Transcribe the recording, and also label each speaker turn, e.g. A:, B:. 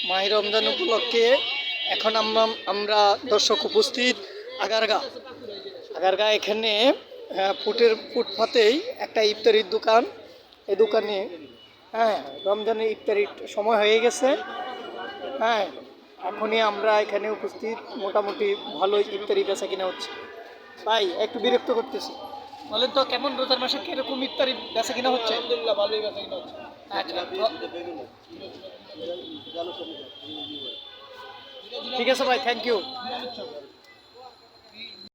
A: মাহে রমজান উপলক্ষে এখন আমরা দর্শক উপস্থিত আগারগা এখানে ফুটপাতেই একটা ইফতারির দোকান। এই দোকানে রমজানের ইফতারির সময় হয়ে গেছে। এখনই আমরা এখানে উপস্থিত, মোটামুটি ভালোই ইফতারি বেচা কিনা হচ্ছে। ভাই একটু বিরক্ত করতেছি, বলেন তো কেমন রোজার মাসে কিরকম ইফতারি বেচা কিনা হচ্ছে?
B: আলহামদুলিল্লাহ ভালোই বেচা কিনা হচ্ছে।
A: আচ্ছা, ঠিক আছে ভাই, থ্যাংক ইউ।